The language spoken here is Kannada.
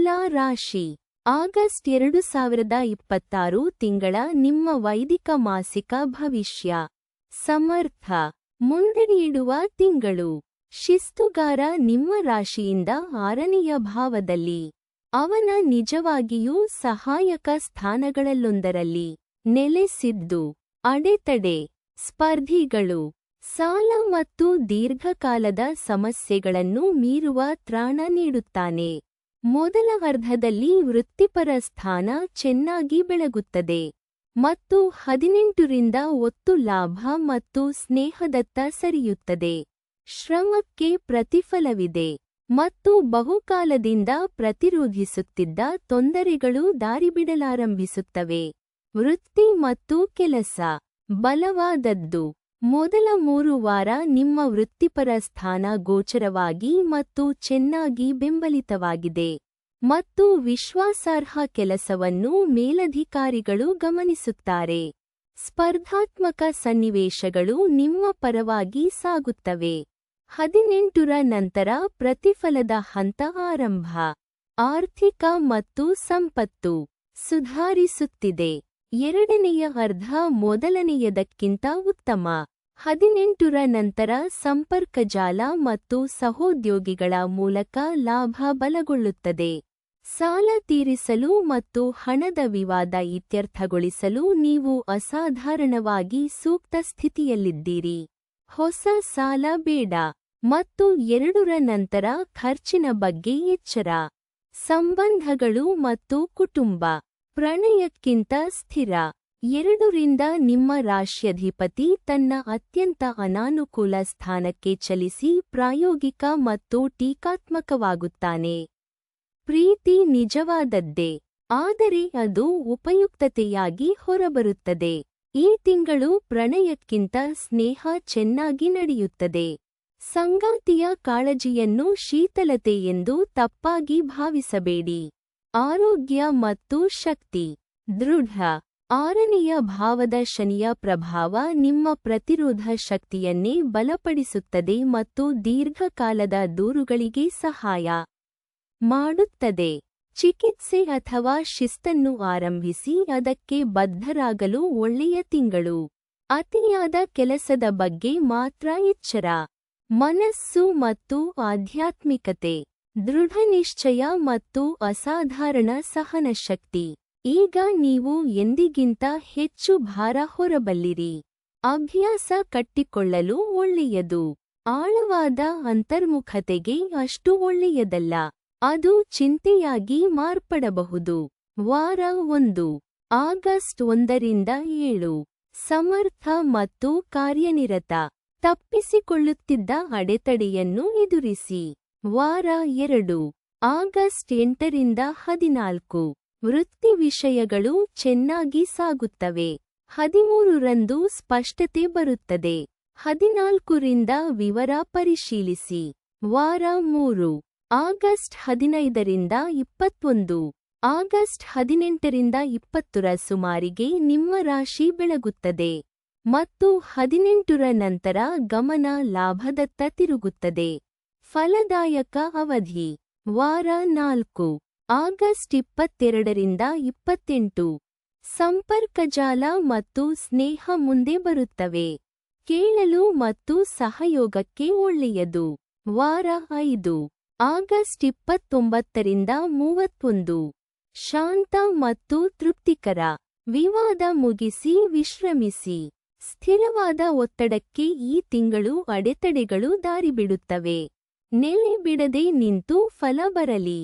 ತುಲಾ ರಾಶಿ. ಆಗಸ್ಟ್ 2026 ತಿಂಗಳ ನಿಮ್ಮ ವೈದಿಕ ಮಾಸಿಕ ಭವಿಷ್ಯ. ಸಮರ್ಥ. ಮುಂದಡಿಯಿಡುವ ತಿಂಗಳು. ಶಿಸ್ತುಗಾರ ನಿಮ್ಮ ರಾಶಿಯಿಂದ 6ನೆಯ ಭಾವದಲ್ಲಿ. ಅವನ ನಿಜವಾಗಿಯೂ ಸಹಾಯಕ ಸ್ಥಾನಗಳಲ್ಲೊಂದರಲ್ಲಿ ನೆಲೆಸಿದ್ದು. ಅಡೆತಡೆ, ಸ್ಪರ್ಧಿಗಳು, ಸಾಲ ಮತ್ತು ದೀರ್ಘಕಾಲದ ಸಮಸ್ಯೆಗಳನ್ನು ಮೀರುವ ತ್ರಾಣ ನೀಡುತ್ತಾನೆ. ಮೊದಲ ಅರ್ಧದಲ್ಲಿ ವೃತ್ತಿಪರ ಸ್ಥಾನ ಚೆನ್ನಾಗಿ ಬೆಳಗುತ್ತದೆ ಮತ್ತು 18ರಿಂದ ಒತ್ತು ಲಾಭ ಮತ್ತು ಸ್ನೇಹದತ್ತ ಸರಿಯುತ್ತದೆ. ಶ್ರಮಕ್ಕೆ ಪ್ರತಿಫಲವಿದೆ ಮತ್ತು ಬಹುಕಾಲದಿಂದ ಪ್ರತಿರೋಧಿಸುತ್ತಿದ್ದ ತೊಂದರೆಗಳು ದಾರಿಬಿಡಲಾರಂಭಿಸುತ್ತವೆ. ವೃತ್ತಿ ಮತ್ತು ಕೆಲಸ. ಬಲವಾದದ್ದು. ಮೊದಲ 3 ವಾರ ನಿಮ್ಮ ವೃತ್ತಿಪರ ಸ್ಥಾನ ಗೋಚರವಾಗಿ ಮತ್ತು ಚೆನ್ನಾಗಿ ಬೆಂಬಲಿತವಾಗಿದೆ ಮತ್ತು ವಿಶ್ವಾಸಾರ್ಹ ಕೆಲಸವನ್ನು ಮೇಲಧಿಕಾರಿಗಳು ಗಮನಿಸುತ್ತಾರೆ. ಸ್ಪರ್ಧಾತ್ಮಕ ಸನ್ನಿವೇಶಗಳು ನಿಮ್ಮ ಪರವಾಗಿ ಸಾಗುತ್ತವೆ. 18ರ ನಂತರ ಪ್ರತಿಫಲದ ಹಂತ ಆರಂಭ. ಆರ್ಥಿಕ ಮತ್ತು ಸಂಪತ್ತು ಸುಧಾರಿಸುತ್ತಿದೆ. 2ನೆಯ ಅರ್ಧ ಮೊದಲನೆಯದಕ್ಕಿಂತ ಉತ್ತಮ. 18ರ ನಂತರ ಸಂಪರ್ಕಜಾಲ ಮತ್ತು ಸಹೋದ್ಯೋಗಿಗಳ ಮೂಲಕ ಲಾಭ ಬಲಗೊಳ್ಳುತ್ತದೆ. ಸಾಲ ತೀರಿಸಲು ಮತ್ತು ಹಣದ ವಿವಾದ ಇತ್ಯರ್ಥಗೊಳಿಸಲು ನೀವು ಅಸಾಧಾರಣವಾಗಿ ಸೂಕ್ತ ಸ್ಥಿತಿಯಲ್ಲಿದ್ದೀರಿ. ಹೊಸ ಸಾಲ ಬೇಡ. ಮತ್ತು 2ರ ನಂತರ ಖರ್ಚಿನ ಬಗ್ಗೆ ಎಚ್ಚರ. ಸಂಬಂಧಗಳು ಮತ್ತು ಕುಟುಂಬ. ಪ್ರಣಯಕ್ಕಿಂತ ಸ್ಥಿರ. 2ರಿಂದ ನಿಮ್ಮ ರಾಶ್ಯಧಿಪತಿ ತನ್ನ ಅತ್ಯಂತ ಅನಾನುಕೂಲ ಸ್ಥಾನಕ್ಕೆ ಚಲಿಸಿ ಪ್ರಾಯೋಗಿಕ ಮತ್ತು ಟೀಕಾತ್ಮಕವಾಗುತ್ತಾನೆ. ಪ್ರೀತಿ ನಿಜವಾದದ್ದೇ, ಆದರೆ ಅದು ಉಪಯುಕ್ತತೆಯಾಗಿ ಹೊರಬರುತ್ತದೆ. ಈ ತಿಂಗಳು ಪ್ರಣಯಕ್ಕಿಂತ ಸ್ನೇಹ ಚೆನ್ನಾಗಿ ನಡೆಯುತ್ತದೆ. ಸಂಗಾತಿಯ ಕಾಳಜಿಯನ್ನು ಶೀತಲತೆ ಎಂದು ತಪ್ಪಾಗಿ ಭಾವಿಸಬೇಡಿ. ಆರೋಗ್ಯ ಮತ್ತು ಶಕ್ತಿ. ದೃಢ. 6ನೆಯ ಭಾವದ ಶನಿಯ ಪ್ರಭಾವ ನಿಮ್ಮ ಪ್ರತಿರೋಧ ಶಕ್ತಿಯನ್ನೇ ಬಲಪಡಿಸುತ್ತದೆ ಮತ್ತು ದೀರ್ಘಕಾಲದ ದೂರುಗಳಿಗೆ ಸಹಾಯ ಮಾಡುತ್ತದೆ. ಚಿಕಿತ್ಸೆ ಅಥವಾ ಶಿಸ್ತನ್ನು ಆರಂಭಿಸಿ ಅದಕ್ಕೆ ಬದ್ಧರಾಗಲು ಒಳ್ಳೆಯ ತಿಂಗಳು. ಅತಿಯಾದ ಕೆಲಸದ ಬಗ್ಗೆ ಮಾತ್ರ ಎಚ್ಚರ. ಮನಸ್ಸು ಮತ್ತು ಆಧ್ಯಾತ್ಮಿಕತೆ. ದೃಢನಿಶ್ಚಯ ಮತ್ತು ಅಸಾಧಾರಣ ಸಹನಶಕ್ತಿ. ಈಗ ನೀವು ಎಂದಿಗಿಂತ ಹೆಚ್ಚು ಭಾರ ಹೊರಬಲ್ಲಿರಿ. ಅಭ್ಯಾಸ ಕಟ್ಟಿಕೊಳ್ಳಲು ಒಳ್ಳೆಯದು. ಆಳವಾದ ಅಂತರ್ಮುಖತೆಗೆ ಅಷ್ಟು ಒಳ್ಳೆಯದಲ್ಲ. ಅದು ಚಿಂತೆಯಾಗಿ ಮಾರ್ಪಡಬಹುದು. ವಾರ 1. ಆಗಸ್ಟ್ 1ರಿಂದ 7. ಸಮರ್ಥ ಮತ್ತು ಕಾರ್ಯನಿರತ. ತಪ್ಪಿಸಿಕೊಳ್ಳುತ್ತಿದ್ದ ಅಡೆತಡೆಯನ್ನು ಎದುರಿಸಿ. ವಾರ 2. ಆಗಸ್ಟ್ 8ರಿಂದ 14. ವೃತ್ತಿ ವಿಷಯಗಳು ಚೆನ್ನಾಗಿ ಸಾಗುತ್ತವೆ. 13ರಂದು ಸ್ಪಷ್ಟತೆ ಬರುತ್ತದೆ. 14ರಿಂದ ವಿವರ ಪರಿಶೀಲಿಸಿ. ವಾರ 3. ಆಗಸ್ಟ್ 15ರಿಂದ 21. ಆಗಸ್ಟ್ 18ರಿಂದ 20ರ ಸುಮಾರಿಗೆ ನಿಮ್ಮ ರಾಶಿ ಬೆಳಗುತ್ತದೆ ಮತ್ತು 18ರ ನಂತರ ಗಮನ ಲಾಭದತ್ತ ತಿರುಗುತ್ತದೆ. ಫಲದಾಯಕ ಅವಧಿ. ವಾರ 4. ಆಗಸ್ಟ್ 22ರಿಂದ 28. ಸಂಪರ್ಕಜಾಲ ಮತ್ತು ಸ್ನೇಹ ಮುಂದೆ ಬರುತ್ತವೆ. ಕೇಳಲು ಮತ್ತು ಸಹಯೋಗಕ್ಕೆ ಒಳ್ಳೆಯದು. ವಾರ 5. ಆಗಸ್ಟ್ 29ರಿಂದ 31. ಶಾಂತ ಮತ್ತು ತೃಪ್ತಿಕರ. ವಿವಾದ ಮುಗಿಸಿ ವಿಶ್ರಮಿಸಿ. ಸ್ಥಿರವಾದ ಒತ್ತಡಕ್ಕೆ ಈ ತಿಂಗಳು ಅಡೆತಡೆಗಳು ದಾರಿಬಿಡುತ್ತವೆ. ನೆಲೆ ಬಿಡದೆ ನಿಂತು ಫಲ ಬರಲಿ.